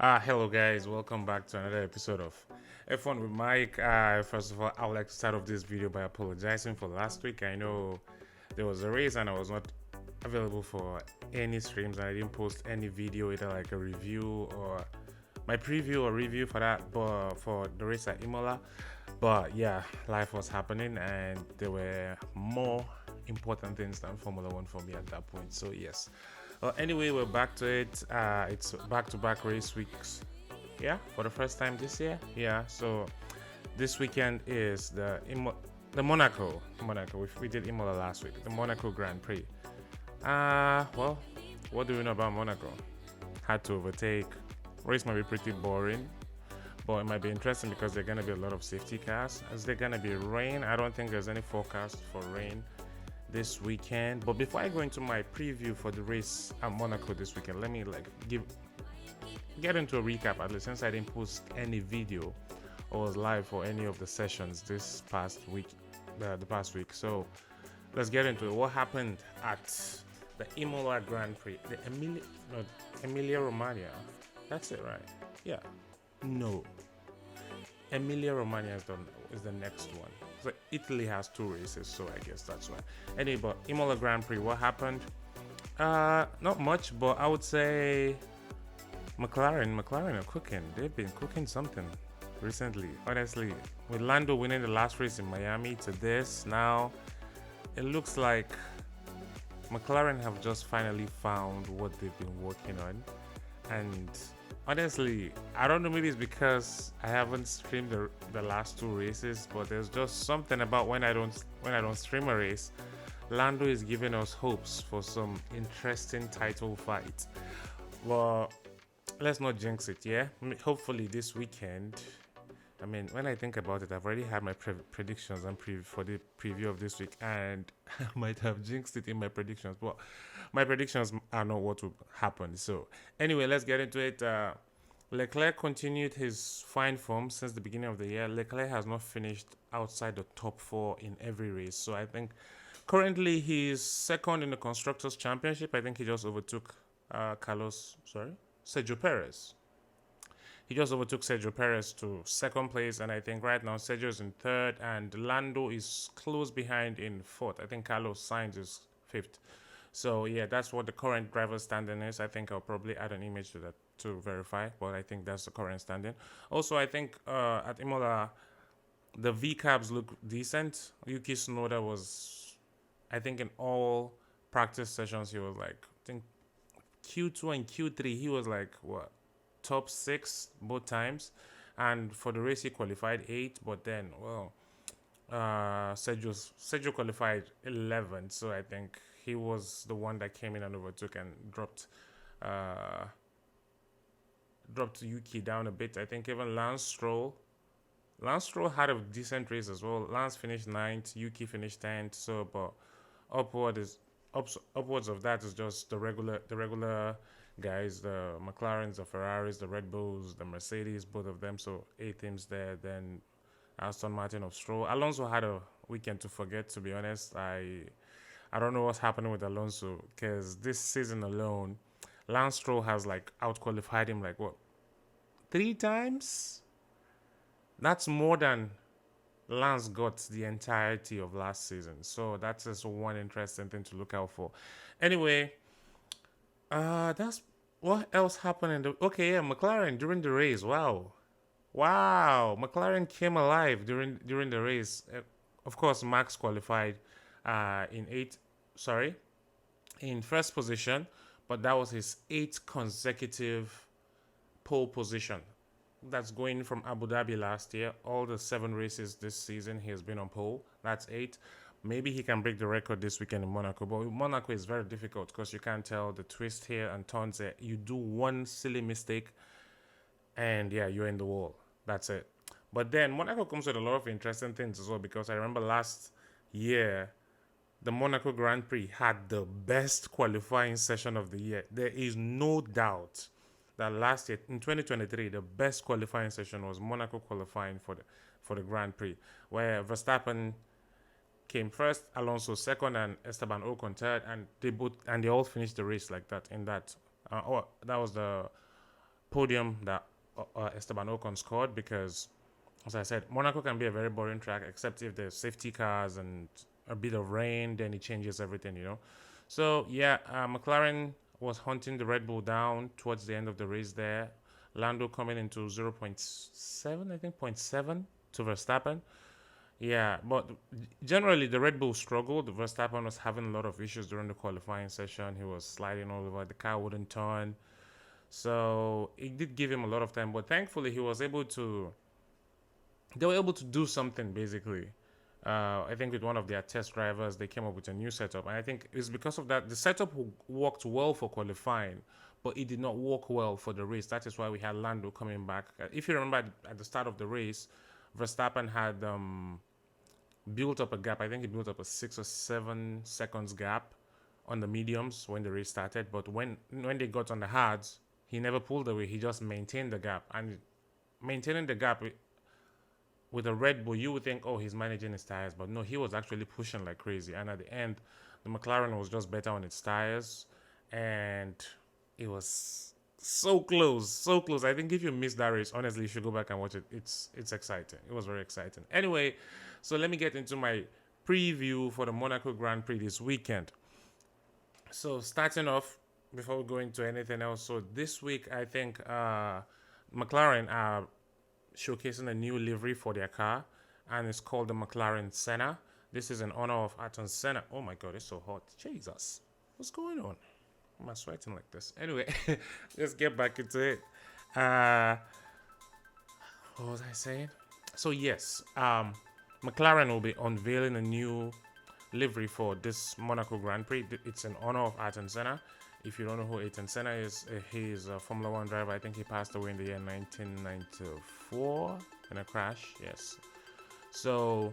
Hello guys, welcome back to another episode of F1 with Mike. First of all, I would like to start off this video by apologizing for last week. I know there was a race and I was not available for any streams and I didn't post any video, either like a review or my preview or review for that, but for the race at Imola. But yeah, life was happening and there were more important things than Formula One for me at that point. So yes. Well, anyway, we're back to it. It's back-to-back race weeks. Yeah, for the first time this year. Yeah, so this weekend is the Monaco. We did Imola last week. The Monaco Grand Prix. Well, what do you know about Monaco? Had to overtake. Race might be pretty boring, but it might be interesting because there're gonna be a lot of safety cars. Is there gonna be rain? I don't think there's any forecast for rain this weekend. But before I go into my preview for the race at Monaco this weekend, let me get into a recap, at least, since I didn't post any video or was live for any of the sessions this past week, the past week. So let's get into it. What happened at the Imola Grand Prix? The Emilia Romagna. That's it, right? Yeah. No. Emilia Romagna is the next one. So Italy has two races, so I guess that's why. Anyway, but Imola Grand Prix, what happened? Not much, but I would say McLaren are cooking. They've been cooking something recently. Honestly, with Lando winning the last race in Miami to this, now it looks like McLaren have just finally found what they've been working on. And honestly, I don't know, maybe it's because I haven't streamed the last two races, but there's just something about when I don't stream a race, Lando is giving us hopes for some interesting title fight. Well, let's not jinx it, yeah? Hopefully this weekend. I mean, when I think about it, I've already had my predictions and for the preview of this week, and I might have jinxed it in my predictions, but my predictions are not what will happen. So, anyway, let's get into it. Leclerc continued his fine form since the beginning of the year. Leclerc has not finished outside the top four in every race, so I think currently he's second in the Constructors' Championship. I think he just overtook Sergio Perez. He just overtook Sergio Perez to second place, and I think right now Sergio's in third, and Lando is close behind in fourth. I think Carlos Sainz is fifth. So yeah, that's what the current driver standing is. I think I'll probably add an image to that to verify, but I think that's the current standing. Also, I think at Imola, the V cabs look decent. Yuki Tsunoda was, I think, in all practice sessions, he was like, I think Q2 and Q3, he was like what, top 6 both times, and for the race he qualified 8, but then Sergio qualified 11, so I think he was the one that came in and overtook and dropped Yuki down a bit. I think even Lance Stroll had a decent race as well. Lance finished 9th, Yuki finished 10th, so but upwards of that is just the regular guys, the McLarens, the Ferraris, the Red Bulls, the Mercedes, both of them. So 8 teams there. Then Aston Martin of Stroll. Alonso had a weekend to forget, to be honest. I don't know what's happening with Alonso, because this season alone, Lance Stroll has like outqualified him like what, 3 times? That's more than Lance got the entirety of last season. So that's just one interesting thing to look out for. Anyway, that's what else happened in the. Okay, yeah, McLaren during the race. Wow, McLaren came alive during the race. Of course, Max qualified in in first position, but that was his 8th consecutive pole position. That's going from Abu Dhabi last year. All the 7 races this season, he has been on pole. That's 8. Maybe he can break the record this weekend in Monaco. But Monaco is very difficult because you can't tell the twist here and turns there. You do one silly mistake, and yeah, you're in the wall. That's it. But then Monaco comes with a lot of interesting things as well, because I remember last year the Monaco Grand Prix had the best qualifying session of the year. There is no doubt that last year in 2023 the best qualifying session was Monaco qualifying for the Grand Prix, where Verstappen came first, Alonso second, and Esteban Ocon third, and they all finished the race like that. In that, that was the podium that Esteban Ocon scored because, as I said, Monaco can be a very boring track, except if there's safety cars and a bit of rain, then it changes everything, you know. So yeah, McLaren was hunting the Red Bull down towards the end of the race there. Lando coming into 0.7, I think, point 0.7 to Verstappen. Yeah, but generally the Red Bull struggled. Verstappen was having a lot of issues during the qualifying session. He was sliding all over. The car wouldn't turn. So it did give him a lot of time, but thankfully he was able to. They were able to do something basically. I think with one of their test drivers, they came up with a new setup, and I think it's because of that the setup worked well for qualifying, but it did not work well for the race. That is why we had Lando coming back. If you remember at the start of the race, Verstappen had built up a gap. I think he built up a 6 or 7 seconds gap on the mediums when the race started. But when they got on the hards, he never pulled away. He just maintained the gap, and maintaining the gap with a Red Bull, you would think, oh, he's managing his tires, but no, he was actually pushing like crazy. And at the end, the McLaren was just better on its tires, and it was so close, so close. I think if you missed that race, honestly, you should go back and watch it. It's exciting. It was very exciting. Anyway, so let me get into my preview for the Monaco Grand Prix this weekend. So starting off, before we go into anything else, so this week I think McLaren are showcasing a new livery for their car, and it's called the McLaren Senna. This is in honor of Ayrton Senna. Oh my God, it's so hot. Jesus, what's going on? Am I sweating like this? Anyway, let's get back into it. What was I saying? So yes, McLaren will be unveiling a new livery for this Monaco Grand Prix. It's in honor of Ayrton Senna. If you don't know who Ayrton Senna is, he is a Formula One driver. I think he passed away in the year 1994 in a crash. Yes. So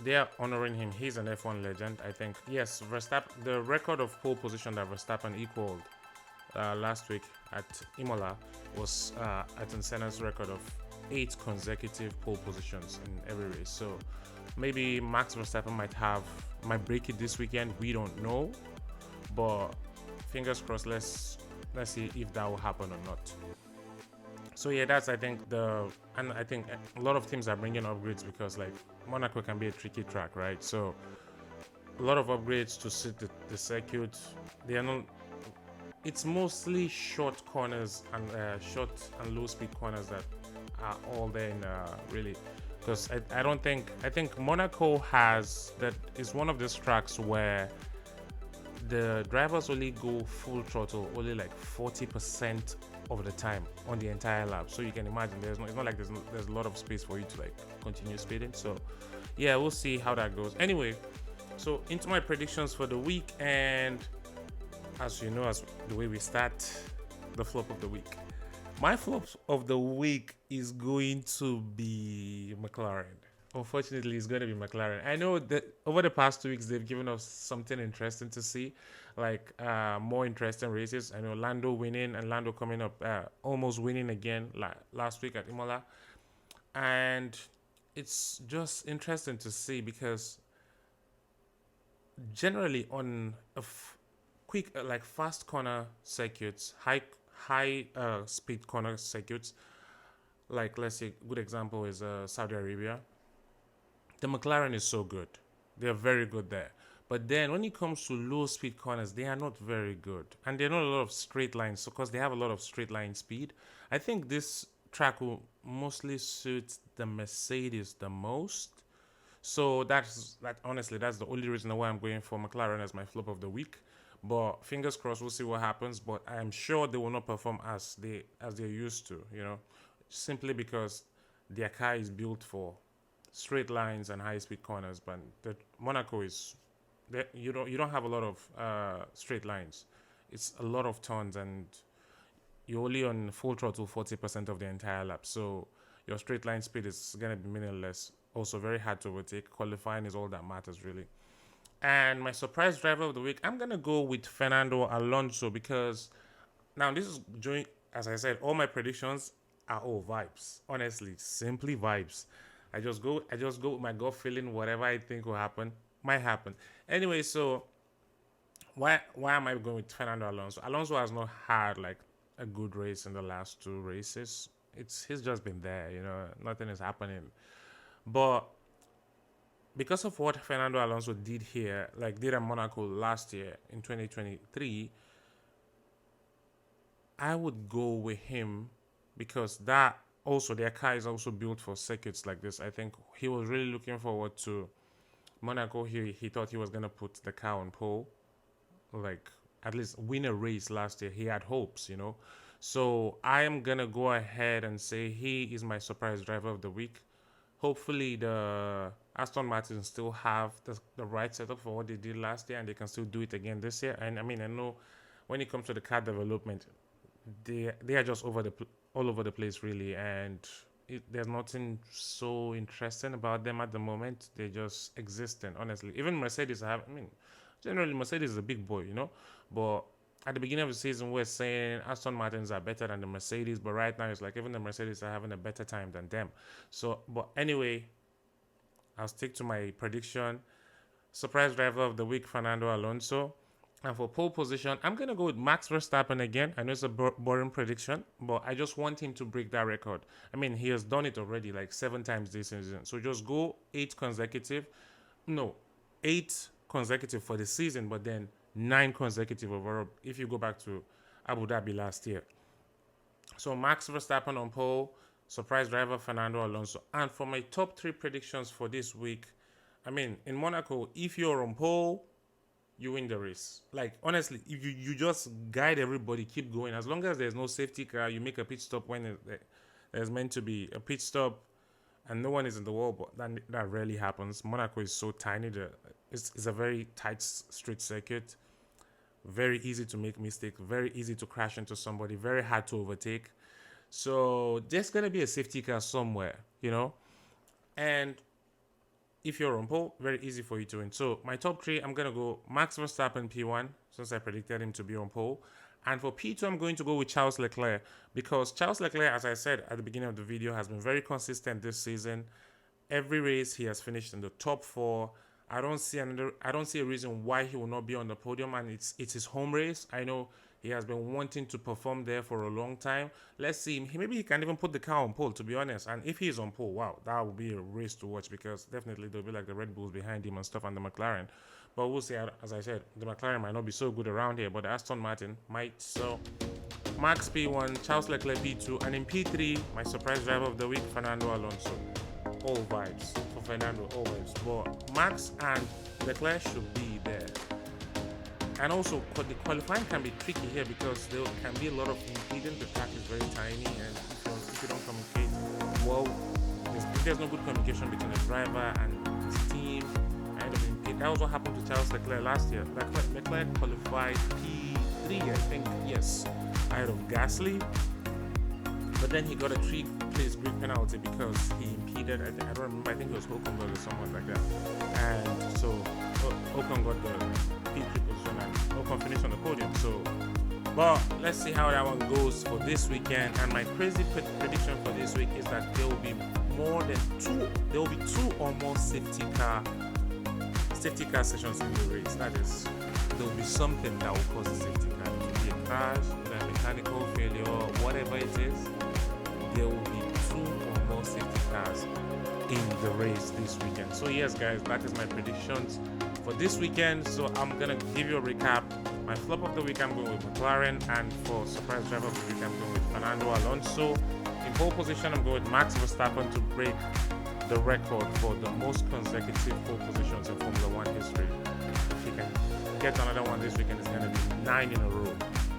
they are honoring him. He's an F1 legend. I think, yes, Verstappen, the record of pole position that Verstappen equaled last week at Imola was Ayrton Senna's record of 8 consecutive pole positions in every race. So maybe Max Verstappen might break it this weekend. We don't know, but fingers crossed. Let's see if that will happen or not. So yeah, that's I think I think a lot of teams are bringing upgrades because like Monaco can be a tricky track, right? So a lot of upgrades to suit the circuit. They are not. It's mostly short corners and short and low speed corners that are all there in really. Because I think Monaco is one of these tracks where the drivers only go full throttle only like 40% of the time on the entire lap. So you can imagine it's not like there's a lot of space for you to like continue speeding. So yeah, we'll see how that goes. Anyway, so into my predictions for the week, and as you know, as the way we start, the flop of the week. My flop of the week is going to be McLaren. Unfortunately, it's going to be McLaren. I know that over the past 2 weeks, they've given us something interesting to see, like more interesting races. I know Lando winning and Lando coming up, almost winning again last week at Imola. And it's just interesting to see because generally on quick, like fast corner circuits, high speed corner circuits, like let's say a good example is Saudi Arabia. The McLaren is so good. They're very good there. But then when it comes to low speed corners, they are not very good. And they're not a lot of straight lines because they have a lot of straight line speed. I think this track will mostly suit the Mercedes the most. So honestly, that's the only reason why I'm going for McLaren as my flop of the week. But fingers crossed, we'll see what happens. But I'm sure they will not perform as they're used to, simply because their car is built for straight lines and high speed corners. But the Monaco is you don't have a lot of straight lines. It's a lot of turns, and you're only on full throttle 40% of the entire lap. So your straight line speed is gonna be meaningless. Also very hard to overtake. Qualifying is all that matters really. And my surprise driver of the week, I'm gonna go with Fernando Alonso because now this is doing, as I said, all my predictions are all vibes. Honestly, simply vibes. I just go with my gut feeling. Whatever I think will happen might happen. Anyway, so why am I going with Fernando Alonso? Alonso has not had like a good race in the last two races. He's just been there, nothing is happening. But because of what Fernando Alonso did here, like did at Monaco last year in 2023, I would go with him because that also their car is also built for circuits like this. I think he was really looking forward to Monaco. He thought he was gonna put the car on pole, like at least win a race last year. He had hopes. So I am gonna go ahead and say he is my surprise driver of the week. Hopefully the Aston Martin still have the right setup for what they did last year and they can still do it again this year. And I mean, I know when it comes to the car development, they are just all over the place really, and there's nothing so interesting about them at the moment. They're just existing, honestly. Even Mercedes have, I mean, generally Mercedes is a big boy. But at the beginning of the season we're saying Aston Martins are better than the Mercedes, but right now it's like even the Mercedes are having a better time than them. So but anyway, I'll stick to my prediction. Surprise driver of the week, Fernando Alonso. And for pole position, I'm going to go with Max Verstappen again. I know it's a boring prediction, but I just want him to break that record. I mean, he has done it already like 7 times this season. So just go 8 consecutive. No, 8 consecutive for the season, but then 9 consecutive overall if you go back to Abu Dhabi last year. So Max Verstappen on pole, surprise driver Fernando Alonso. And for my top 3 predictions for this week, I mean, in Monaco, if you're on pole, you win the race. Like honestly, if you just guide everybody, keep going. As long as there's no safety car, you make a pit stop when there's meant to be a pit stop, and no one is in the wall. But that rarely happens. Monaco is so tiny. It's a very tight street circuit. Very easy to make mistakes. Very easy to crash into somebody. Very hard to overtake. So there's gonna be a safety car somewhere. And if you're on pole, very easy for you to win. So my top 3, I'm gonna go Max Verstappen P1 since I predicted him to be on pole, and for P2 I'm going to go with Charles Leclerc because Charles Leclerc, as I said at the beginning of the video, has been very consistent this season. Every race he has finished in the top 4. I don't see a reason why he will not be on the podium, and it's his home race. I know he has been wanting to perform there for a long time. Let's see. Maybe he can even put the car on pole, to be honest. And if he's on pole, wow, that will be a race to watch because definitely there'll be like the Red Bulls behind him and stuff and the McLaren. But we'll see. As I said, the McLaren might not be so good around here, but the Aston Martin might. So Max P1, Charles Leclerc P2, and in P3, my surprise driver of the week, Fernando Alonso. All vibes for Fernando, all vibes. But Max and Leclerc should be there. And also, the qualifying can be tricky here because there can be a lot of impedance. The track is very tiny, and if you don't communicate well, if there's no good communication between the driver and his team, kind of impede. That was what happened to Charles Leclerc last year. Leclerc qualified P3, I think, yes, ahead of Gasly. But then he got a 3-place grid penalty because he impeded. I don't remember. I think it was Ocon or someone like that. And so Ocon got the P3 position and Ocon finished on the podium. So, but let's see how that one goes for this weekend. And my crazy prediction for this week is that there will be more than 2. There will be 2 or more safety car sessions in the race. That is, there will be something that will cause a safety car. It will be a crash, a mechanical failure, whatever it is. There will be 2 or more safety cars in the race this weekend. So yes, guys, that is my predictions for this weekend. So I'm gonna give you a recap. My flop of the week, I'm going with McLaren, and for surprise driver of the week, I'm going with Fernando Alonso. In pole position, I'm going with Max Verstappen to break the record for the most consecutive pole positions in Formula One history. If he can get another one this weekend, it's gonna be 9 in a row.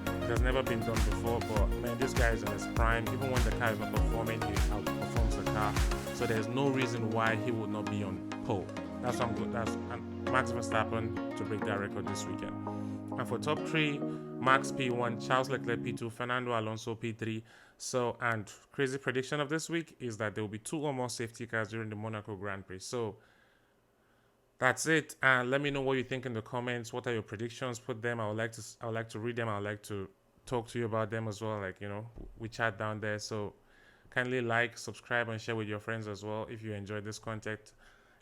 It has never been done before, but man, this guy is in his prime. Even when the car is not performing, he outperforms the car. So there's no reason why he would not be on pole. That's what I'm good. That's Max Verstappen to break that record this weekend. And for top 3, Max P1, Charles Leclerc P2, Fernando Alonso P3. So, and crazy prediction of this week is that there will be 2 or more safety cars during the Monaco Grand Prix. So that's it. And let me know what you think in the comments. What are your predictions? Put them. I would like to read them. I would like to talk to you about them as well. Like, we chat down there. So kindly like, subscribe, and share with your friends as well if you enjoyed this content.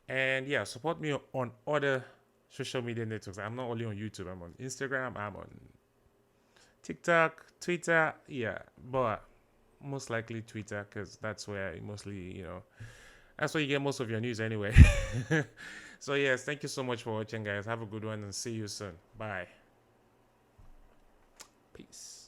And yeah, support me on other social media networks. I'm not only on YouTube. I'm on Instagram. I'm on TikTok, Twitter, yeah, but most likely Twitter because that's where mostly, that's where you get most of your news anyway. So, yes, thank you so much for watching, guys. Have a good one and see you soon. Bye. Peace.